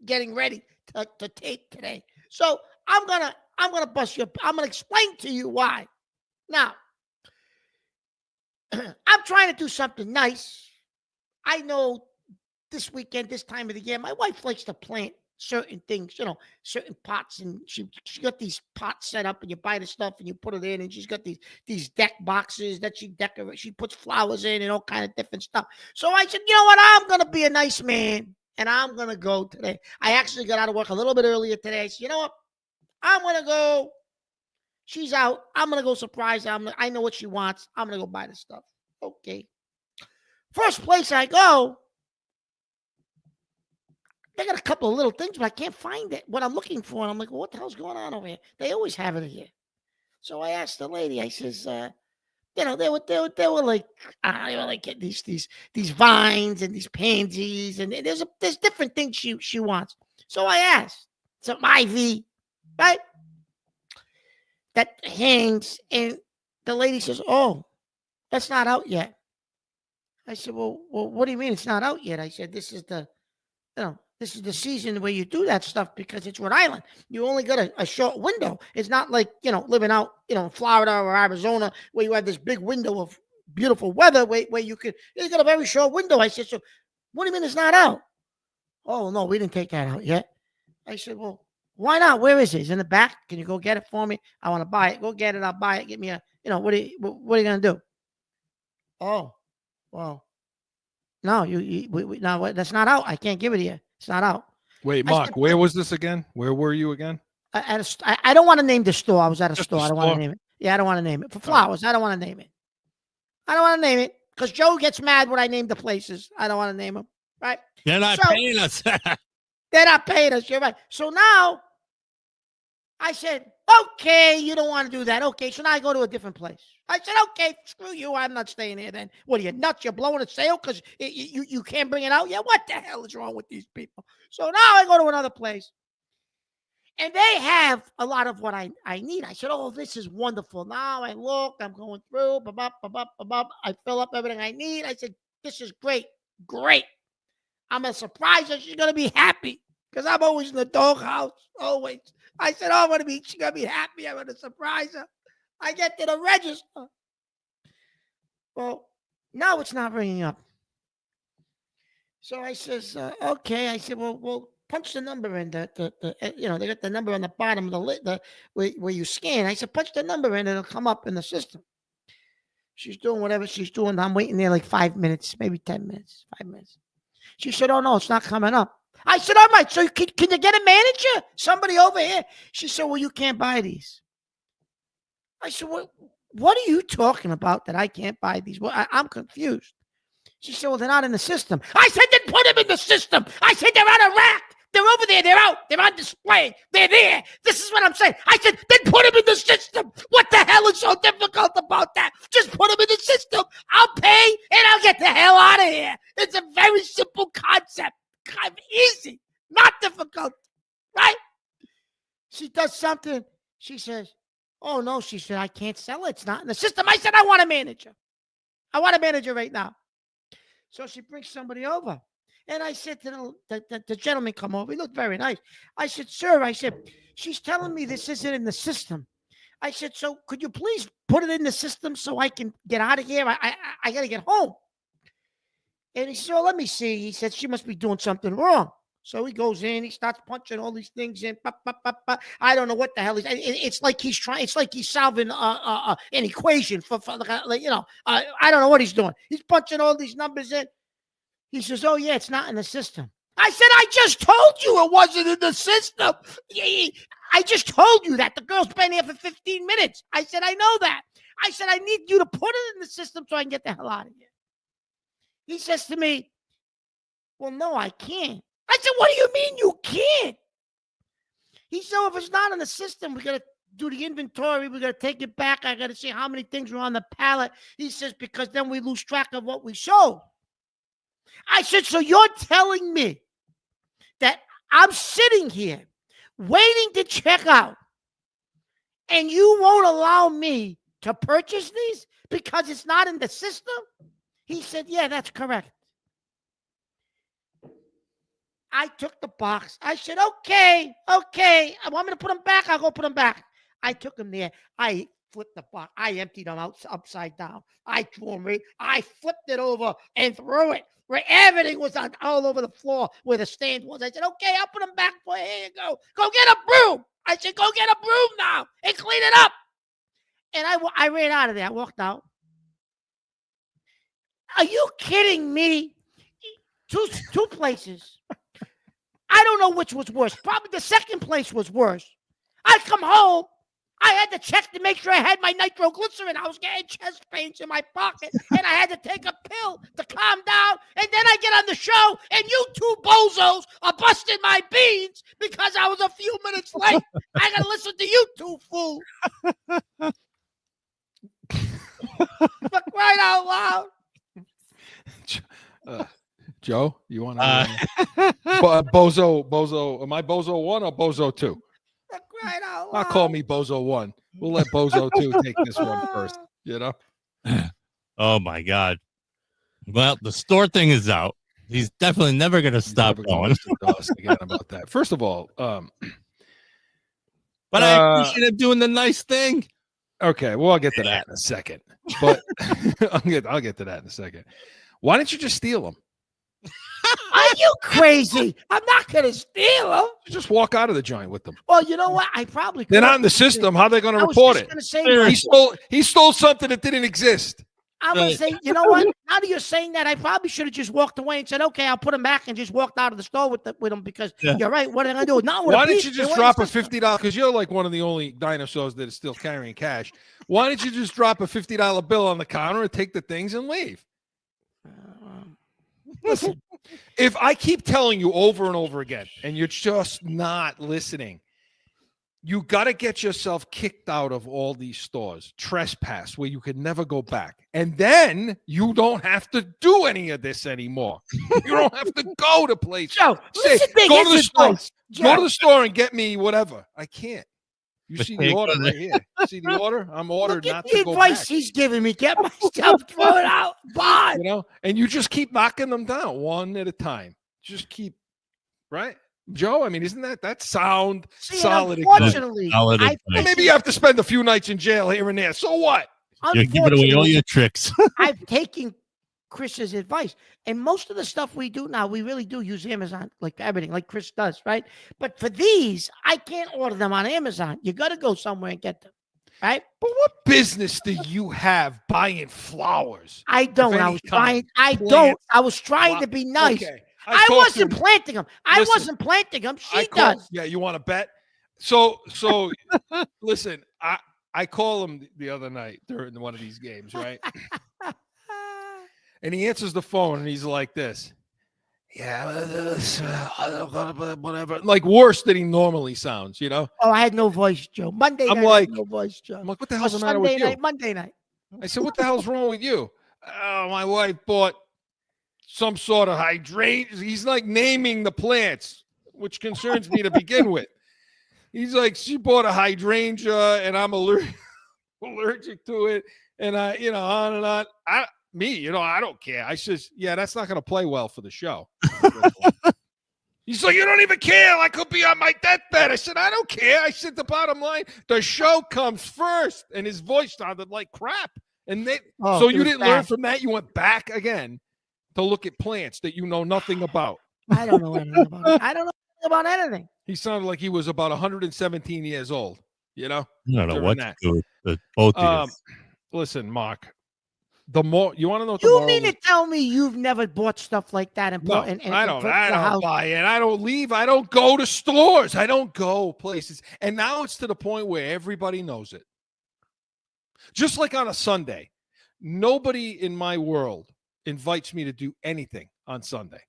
getting ready to tape today. So I'm gonna bust you. I'm gonna explain to you why. Now, I'm trying to do something nice. I know this weekend, this time of the year, my wife likes to plant certain things, certain pots, and she got these pots set up, and you buy the stuff and you put it in, and she's got these deck boxes that she decorates. She puts flowers in and all kind of different stuff. So I said, you know what? I'm gonna be a nice man. And I'm going to go today. I actually got out of work a little bit earlier today. I said, you know what? I'm going to go. She's out. I'm going to go surprise her. I know what she wants. I'm going to go buy the stuff. Okay. First place I go, they got a couple of little things, but I can't find it. What I'm looking for. And I'm like, well, what the hell's going on over here? They always have it here. So I asked the lady, I says, they were like, they were like these vines and these pansies, and there's different things she wants. So I asked some ivy, right? That hangs, and the lady says, "Oh, that's not out yet." I said, "Well, what do you mean it's not out yet?" I said, "This is the season where you do that stuff because it's Rhode Island. You only got a short window. It's not like, living out, in Florida or Arizona where you have this big window of beautiful weather where you got a very short window." I said, "So what do you mean it's not out?" "Oh, no, we didn't take that out yet." I said, "Well, why not? Where is it? It's in the back. Can you go get it for me? I want to buy it. Go get it. I'll buy it. Get me what are you going to do?" "Oh, well, no, no, that's not out. I can't give it to you. It's not out." Wait, Marc, where was this again? Where were you again? I don't want to name the store. I was at a store. I don't want to name it. Yeah, I don't want to name it. For flowers, I don't want to name it. I don't want to name it because Joe gets mad when I name the places. I don't want to name them. Right? They're not paying us. They're not paying us. You're right. So now I said, okay, you don't want to do that. Okay, so now I go to a different place. I said, okay, screw you. I'm not staying here then. What are you, nuts? You're blowing a sale because you can't bring it out? Yeah, what the hell is wrong with these people? So now I go to another place. And they have a lot of what I need. I said, oh, this is wonderful. Now I look, I'm going through, I fill up everything I need. I said, this is great. Great. I'm going to surprise her. She's going to be happy because I'm always in the doghouse. Always. I said, oh, she's going to be happy. I'm going to surprise her. I get to the register. Well, now it's not ringing up. So I says, okay. I said, well, punch the number in they got the number on the bottom of the where you scan. I said, punch the number in, it'll come up in the system. She's doing whatever she's doing. I'm waiting there like 5 minutes, maybe 10 minutes, 5 minutes. She said, oh no, it's not coming up. I said, all right, so can you get a manager? Somebody over here. She said, well, you can't buy these. I said, what are you talking about that I can't buy these? Well, I'm confused. She said, well, they're not in the system. I said, then put them in the system. I said, they're on a rack. They're over there. They're out. They're on display. They're there. This is what I'm saying. I said, then put them in the system. What the hell is so difficult about that? Just put them in the system. I'll pay and I'll get the hell out of here. It's a very simple concept. Kind of easy. Not difficult. Right? She does something. She says, oh, no. She said, I can't sell it. It's not in the system. I said, I want a manager. I want a manager right now. So she brings somebody over. And I said to the gentleman come over. He looked very nice. I said, sir, I said, she's telling me this isn't in the system. I said, so could you please put it in the system so I can get out of here? I got to get home. And he said, oh, let me see. He said, she must be doing something wrong. So he goes in. He starts punching all these things in. I don't know what the hell he's. It's like he's trying. It's like he's solving an equation for I don't know what he's doing. He's punching all these numbers in. He says, oh, yeah, it's not in the system. I said, I just told you it wasn't in the system. I just told you that. The girl's been here for 15 minutes. I said, I know that. I said, I need you to put it in the system so I can get the hell out of here. He says to me, well, no, I can't. I said, what do you mean you can't? He said, if it's not in the system, we got to do the inventory. We got to take it back. I got to see how many things were on the pallet. He says, because then we lose track of what we sold. I said, so you're telling me that I'm sitting here waiting to check out and you won't allow me to purchase these because it's not in the system? He said, yeah, that's correct. I took the box. I said, okay. I want me to put them back. I'll go put them back. I took them there. I flipped the box. I emptied them out upside down. I threw them right. I flipped it over and threw it. Right, everything was all over the floor where the stand was. I said, okay, I'll put them back for you. Here you go. Go get a broom. I said, go get a broom now and clean it up. And I ran out of there. I walked out. Are you kidding me? Two places. I don't know which was worse. Probably the second place was worse. I come home. I had to check to make sure I had my nitroglycerin. I was getting chest pains in my pocket, and I had to take a pill to calm down. And then I get on the show, and you two bozos are busting my beans because I was a few minutes late. I got to listen to you two fools. But right out loud. Joe, you want to Bozo? Am I Bozo 1 or Bozo 2? Right out loud. I'll call me Bozo 1. We'll let Bozo 2 take this one first, you know? Oh, my God. Well, the store thing is out. He's definitely never going to stop going. Again about that. First of all, but I appreciate him doing the nice thing. Okay, well, I'll get to that in a second. But I'll get to that in a second. Why didn't you just steal them? Are you crazy? I'm not going to steal them. Just walk out of the joint with them. Well, you know what? I probably could. They're not in the system. How are they going to report it? He stole something that didn't exist. I'm going to say, you know what? Now that you're saying that, I probably should have just walked away and said, okay, I'll put them back and just walked out of the store with them because you're right. What are they going to do? Not with Why didn't you just drop a $50? Because you're like one of the only dinosaurs that is still carrying cash. Why didn't you just drop a $50 bill on the counter and take the things and leave? Listen, if I keep telling you over and over again and you're just not listening, you got to get yourself kicked out of all these stores, trespass, where you could never go back. And then you don't have to do any of this anymore. You don't have to go to places. Joe, say, go to the store. Go to the store and get me whatever. I can't. You see the order right here. See the order? I'm ordered not to go back. Advice he's giving me. Get myself thrown out. Bye. You know, and you just keep knocking them down one at a time. Just keep, right? Joe, I mean, isn't that sound solid? Unfortunately, maybe you have to spend a few nights in jail here and there. So what? You're giving away all your tricks. I've taken Chris's advice, and most of the stuff we do now, we really do use Amazon, like everything, like Chris does, right? But for these, I can't order them on Amazon. You got to go somewhere and get them, right? But what business do you have buying flowers? I don't. I was trying. I don't. I was trying to be nice. Okay. I wasn't planting them. I wasn't planting them. She does. Yeah, you want to bet? So listen, I call him the other night during one of these games, right? And he answers the phone and he's like this. Yeah, whatever. Like worse than he normally sounds, you know? Oh, I had no voice, Joe. Monday I'm night, I like, had no voice, Joe. I'm like, what the hell's the matter Sunday with you? night, Monday night. I said, what the hell's wrong with you? Oh, my wife bought some sort of hydrangea. He's like naming the plants, which concerns me to begin with. He's like, she bought a hydrangea and I'm allergic to it. And I, on and on. I don't care. I says, yeah, that's not going to play well for the show. He's like, you don't even care. I could be on my deathbed. I said, I don't care. I said, the bottom line, the show comes first. And his voice sounded like crap. And so you didn't learn from that. You went back again to look at plants that you know nothing about. I don't know anything about it. I don't know about anything. He sounded like he was about 117 years old, you know? I don't know what to do with both of you. Listen, Marc, you want to know what you mean to tell me you've never bought stuff like that? No, I don't buy it. I don't leave. I don't go to stores. I don't go places. And now it's to the point where everybody knows it. Just like on a Sunday, nobody in my world invites me to do anything on Sunday.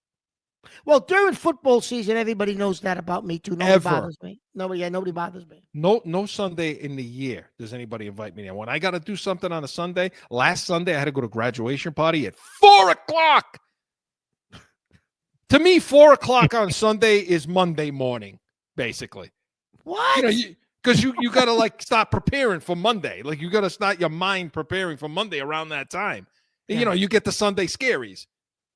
Well, during football season, everybody knows that about me too. Nobody bothers me. Nobody bothers me. No Sunday in the year does anybody invite me there. When I got to do something on a Sunday, last Sunday I had to go to a graduation party at 4:00. To me, 4:00 on Sunday is Monday morning, basically. What? Because you got to like start preparing for Monday. Like you got to start your mind preparing for Monday around that time. Yeah. You get the Sunday scaries.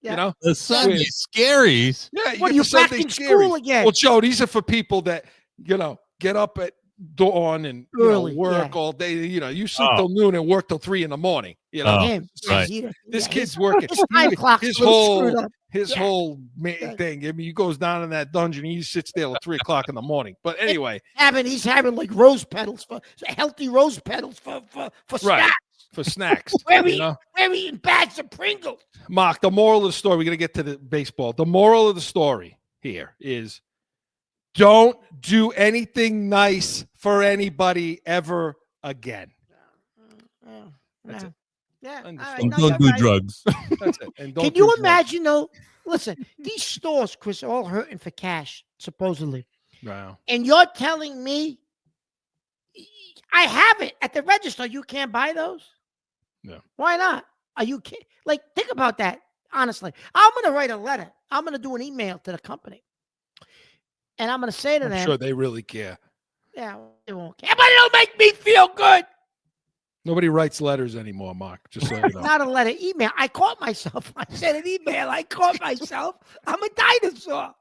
Yeah. You know, the Sunday scaries. Yeah, what are you back in school again? Well, Joe, these are for people that get up at dawn and early work all day. You sleep till noon and work till 3 a.m. Right. This kid's working. His whole thing. I mean, he goes down in that dungeon. He sits there till 3 o'clock in the morning. But anyway, he's having like rose petals for healthy rose petals for snacks. For snacks. We're eating bags of Pringles. Marc, the moral of the story, we're going to get to the baseball. The moral of the story here is don't do anything nice for anybody ever again. That's it. Yeah. Don't do drugs. That's it. And don't Can you imagine, though? Listen, these stores, Chris, are all hurting for cash, supposedly. Wow. And you're telling me I have it at the register. You can't buy those? No. Why not? Are you kidding? Like, think about that, honestly. I'm going to write a letter. I'm going to do an email to the company. And I'm going to say to them. I'm sure they really care. Yeah, they won't care. But it'll make me feel good. Nobody writes letters anymore, Marc. Just so you know. Not a letter, email. I caught myself. I said an email. I caught myself. I'm a dinosaur.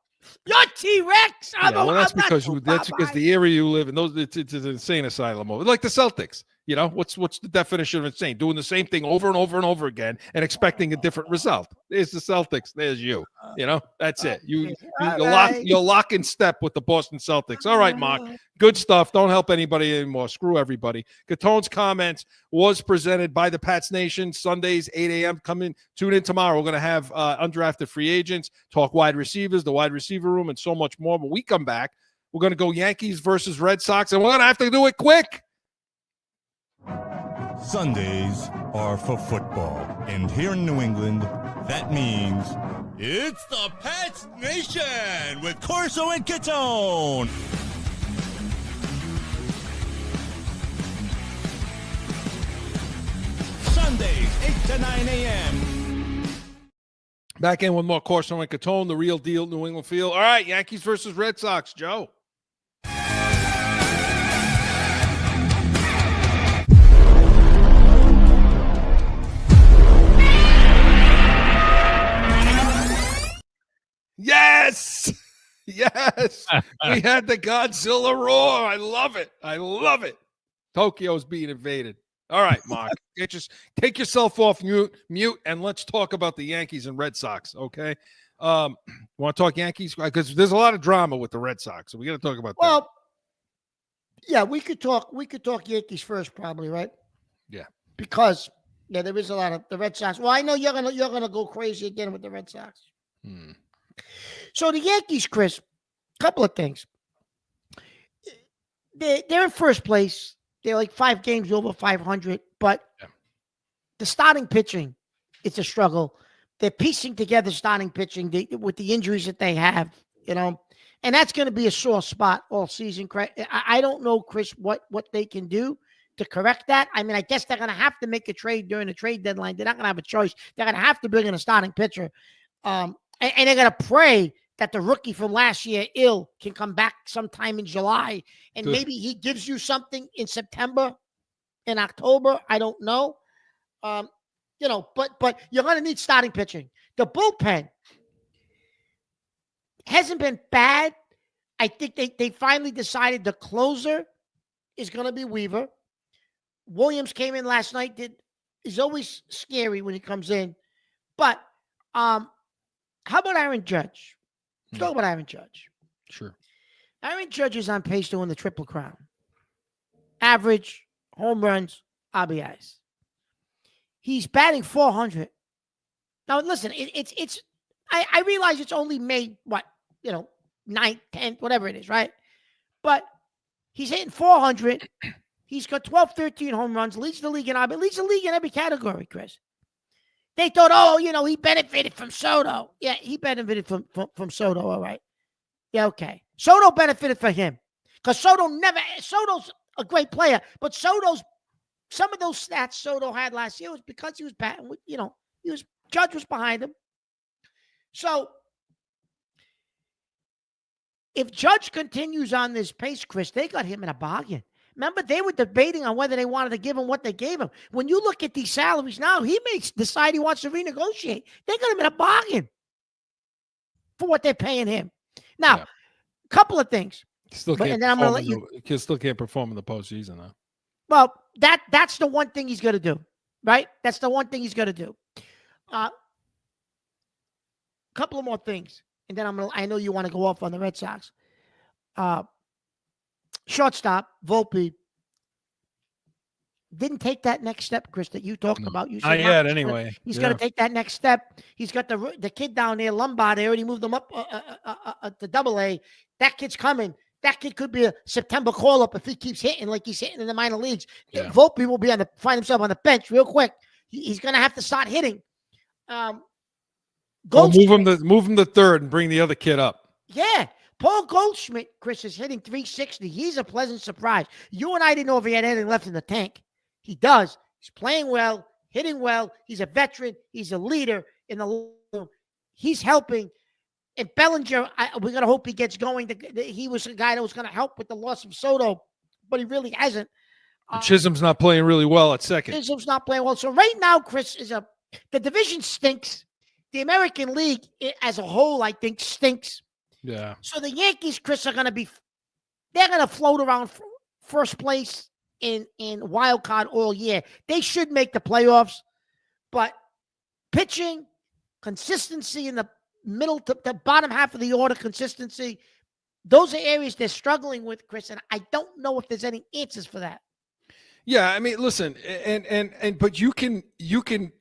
You're T-Rex. That's because the area you live in, it's an insane asylum. Like the Celtics. What's the definition of insane? Doing the same thing over and over and over again and expecting a different result. There's the Celtics. There's you. That's it. You're lock in step with the Boston Celtics. All right, Marc. Good stuff. Don't help anybody anymore. Screw everybody. Catone's Comments was presented by the Pats Nation. Sundays, 8 a.m. Tune in tomorrow. We're going to have undrafted free agents, talk wide receivers, the wide receiver room, and so much more. When we come back, we're going to go Yankees versus Red Sox, and we're going to have to do it quick. Sundays are for football, and here in New England, that means it's the Pats Nation with Corso and Catone. Sundays, 8 to 9 a.m. Back in with more Corso and Catone, the real deal, New England feel. All right, Yankees versus Red Sox, Joe. Yes. Yes. We had the Godzilla roar. I love it. Tokyo's being invaded. All right, Marc. Take yourself off mute, and let's talk about the Yankees and Red Sox, okay? Want to talk Yankees? Because there's a lot of drama with the Red Sox, so we got to talk about that. Well, yeah, we could talk Yankees first, probably, right? Yeah. Because there is a lot of the Red Sox. Well, I know you're gonna go crazy again with the Red Sox. So the Yankees, Chris, couple of things. They're in first place. They're like 5 games over 500, but Yeah. the starting pitching, it's a struggle. They're piecing together starting pitching with the injuries that they have, and that's going to be a sore spot all season. I don't know, Chris, what they can do to correct that. I mean, I guess they're going to have to make a trade during the trade deadline. They're not going to have a choice. They're going to have to bring in a starting pitcher, and they're going to pray that the rookie from last year, can come back sometime in July, and maybe he gives you something in September, in October. I don't know. But you're going to need starting pitching. The bullpen hasn't been bad. I think they finally decided the closer is going to be Weaver. Williams came in last night. Is always scary when he comes in. But how about Aaron Judge? Let's talk about Aaron Judge. Sure. Aaron Judge is on pace to win the Triple Crown. Average, home runs, RBIs. He's batting .400. Now, listen, I realize it's only May, 9th, 10th, whatever it is, right? But he's hitting .400. He's got 12, 13 home runs, leads the league in RBI, leads the league in every category, Chris. They thought, he benefited from Soto. Yeah, he benefited from Soto, all right. Yeah, okay. Soto benefited from him. Because Soto's a great player, but some of those stats Soto had last year was because he was batting with, Judge was behind him. So if Judge continues on this pace, Chris, they got him in a bargain. Remember, they were debating on whether they wanted to give him what they gave him. When you look at these salaries now, he may decide he wants to renegotiate. They got him in a bargain for what they're paying him. Now, a couple of things. Still can't perform in the postseason, though. Well, that's the one thing he's going to do, right? That's the one thing he's going to do. Couple of more things, and then I know you want to go off on the Red Sox. Shortstop, Volpe, didn't take that next step, Chris, that you talked about. You said not yet, anyway. He's going to take that next step. He's got the kid down there, Lombard. They already moved him up to Double-A. That kid's coming. That kid could be a September call-up if he keeps hitting like he's hitting in the minor leagues. Yeah. Volpe will be find himself on the bench real quick. He's going to have to start hitting. Move him to third and bring the other kid up. Yeah. Paul Goldschmidt, Chris, is hitting .360. He's a pleasant surprise. You and I didn't know if he had anything left in the tank. He does. He's playing well, hitting well. He's a veteran. He's a leader in the room. He's helping. And Bellinger, we're going to hope he gets going. He was a guy that was going to help with the loss of Soto, but he really hasn't. Chisholm's not playing really well at second. Chisholm's not playing well. So right now, Chris, the division stinks. The American League as a whole, I think, stinks. Yeah. So the Yankees, Chris, they're going to float around first place in wild card all year. They should make the playoffs, but pitching, consistency in the middle to the bottom half of the order, consistency, those are areas they're struggling with, Chris, and I don't know if there's any answers for that. Yeah, I mean, listen, but you can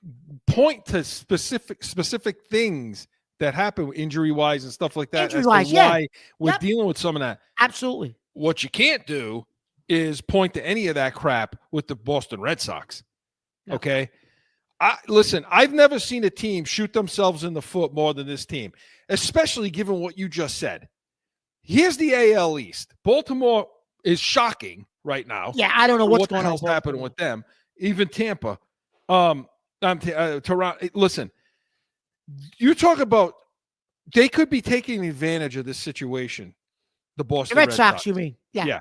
point to specific things that happen injury-wise and stuff like that. Injury-wise, why we're dealing with some of that. Absolutely. What you can't do is point to any of that crap with the Boston Red Sox. Yeah. Okay? Listen, I've never seen a team shoot themselves in the foot more than this team, especially given what you just said. Here's the AL East. Baltimore is shocking right now. Yeah, I don't know what's going on. What the hell's happening with them? Even Tampa. Toronto. Listen, you talk about they could be taking advantage of this situation. The Boston Red Sox, you mean? Yeah.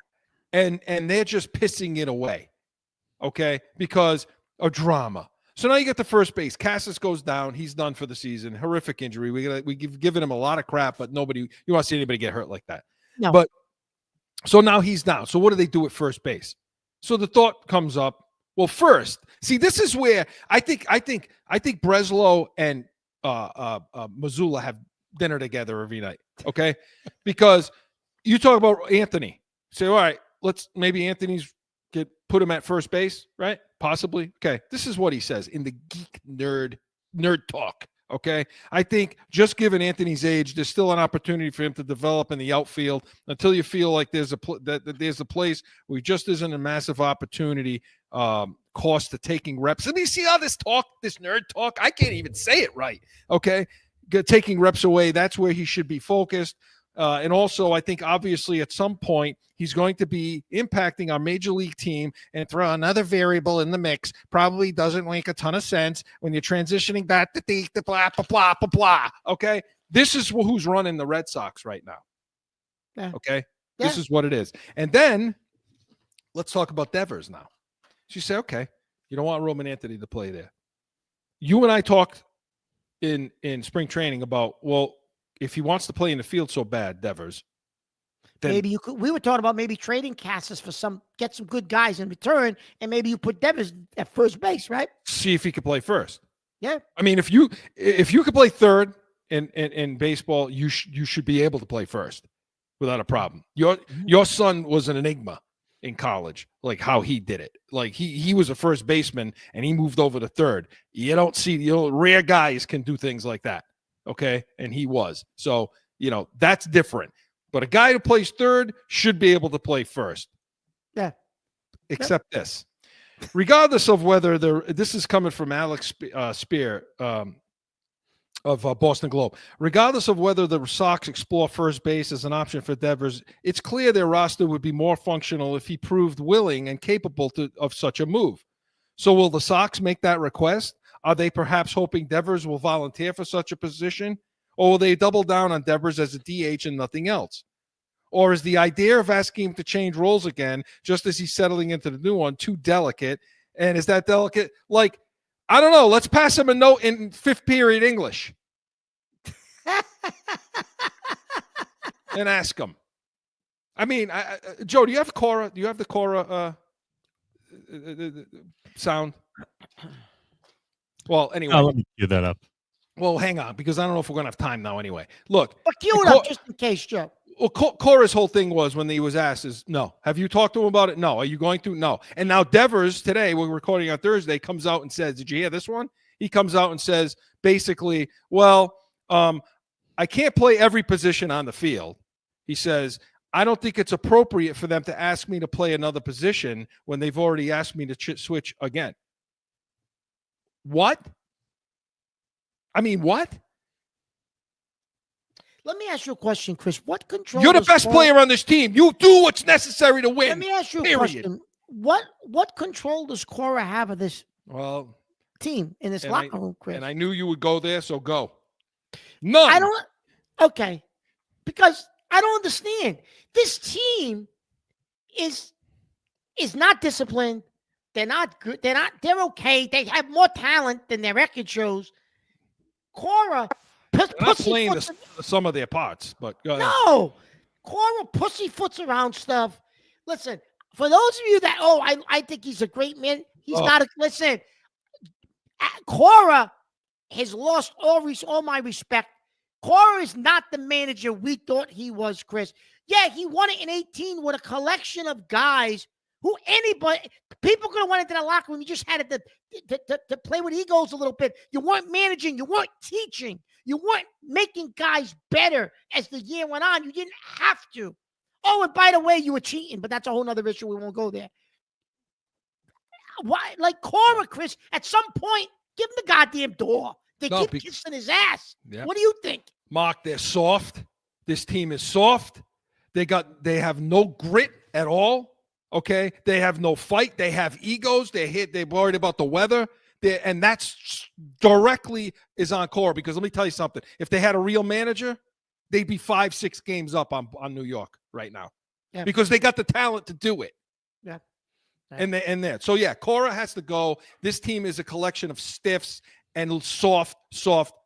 And they're just pissing it away. Okay? Because of drama. So now you get the first base. Cassis goes down. He's done for the season. Horrific injury. We've given him a lot of crap, but you want to see anybody get hurt like that. No. But so now he's down. So what do they do at first base? So the thought comes up, well, first, see, this is where I think Breslow and Mazzulla have dinner together every night. Okay? Because you talk about Anthony. Say, all right, maybe Anthony's put him at first base, right? Possibly. Okay. This is what he says in the geek nerd talk. Okay, I think just given Anthony's age, there's still an opportunity for him to develop in the outfield until you feel like there's that there's a place where just isn't a massive opportunity cost to taking reps. And you see all this talk, this nerd talk. I can't even say it right. Okay, taking reps away. That's where he should be focused. And also, I think obviously at some point he's going to be impacting our major league team, and throw another variable in the mix probably doesn't make a ton of sense when you're transitioning back to the blah, blah, blah, blah, blah. Okay. This is who's running the Red Sox right now. Yeah. Okay. Yeah. This is what it is. And then let's talk about Devers now. So you say, okay, you don't want Roman Anthony to play there. You and I talked in spring training about, well, if he wants to play in the field so bad, Devers, then maybe you could. We were talking about maybe trading Cassis for get some good guys in return, and maybe you put Devers at first base, right? see if he could play first. Yeah. I mean, if you could play third in baseball, you should be able to play first without a problem. Your son was an enigma in college, like how he did it. Like he was a first baseman and he moved over to third. You don't see, rare guys can do things like that. Okay. And he was. So, that's different. But a guy who plays third should be able to play first. Yeah. Except this. Regardless of whether this is coming from Alex Spear of Boston Globe. Regardless of whether the Sox explore first base as an option for Devers, it's clear their roster would be more functional if he proved willing and capable of such a move. So will the Sox make that request? Are they perhaps hoping Devers will volunteer for such a position? Or will they double down on Devers as a DH and nothing else? Or is the idea of asking him to change roles again, just as he's settling into the new one, too delicate? And is that delicate? Like, I don't know. Let's pass him a note in fifth period English and ask him. I mean, Joe, do you have Cora? Do you have the Cora sound? Well, anyway. Let me cue that up. Well, hang on, because I don't know if we're going to have time now anyway. Look. But cue it up just in case, Joe. Well, Cora's whole thing was when he was asked is, no. Have you talked to him about it? No. Are you going to? No. And now Devers today, we're recording on Thursday, comes out and says, did you hear this one? He comes out and says, basically, well, I can't play every position on the field. He says, I don't think it's appropriate for them to ask me to play another position when they've already asked me to switch again. What? I mean, what? Let me ask you a question, Chris. What control? You're the best player on this team. You do what's necessary to win. Let me ask you a question. What control does Cora have of this team in this locker room, Chris? And I knew you would go there, so go. None. I don't. Okay, because I don't understand. This team is not disciplined. They're not good. They're okay. They have more talent than their record shows. Cora, not playing some of their parts, but go ahead. No, Cora pussyfoots around stuff. Listen, for those of you that I think he's a great man. He's not a listen. Cora has lost all my respect. Cora is not the manager we thought he was, Chris. Yeah, he won it in 18 with a collection of guys who people could have went into the locker room. You just had to play with egos a little bit. You weren't managing. You weren't teaching. You weren't making guys better as the year went on. You didn't have to. Oh, and by the way, you were cheating, but that's a whole nother issue. We won't go there. Why, like Cora, Chris, at some point, give him the goddamn door. They keep kissing his ass. Yeah. What do you think? Marc, they're soft. This team is soft. They have no grit at all. Okay, they have no fight. They have egos. They're worried about the weather. And that's directly is on Cora, because let me tell you something. If they had a real manager, they'd be 5-6 games up on New York right now, because they got the talent to do it. Yeah. And that. So yeah, Cora has to go. This team is a collection of stiffs and soft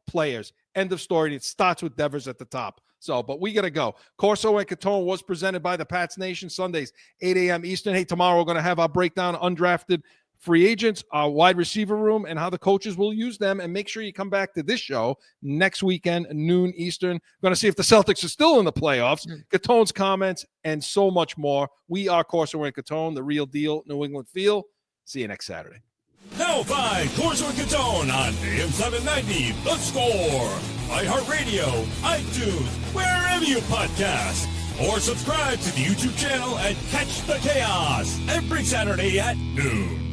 players. End of story. It starts with Devers at the top. So, but we got to go. Corso and Catone was presented by the Pats Nation, Sundays, 8 a.m. Eastern. Hey, tomorrow we're going to have our breakdown of undrafted free agents, our wide receiver room, and how the coaches will use them. And make sure you come back to this show next weekend, noon Eastern. We're going to see if the Celtics are still in the playoffs, Catone's comments, and so much more. We are Corso and Catone, the real deal, New England feel. See you next Saturday. Now find Corso Catone on AM 790, The Score, iHeartRadio, iTunes, wherever you podcast. Or subscribe to the YouTube channel and catch the chaos every Saturday at noon.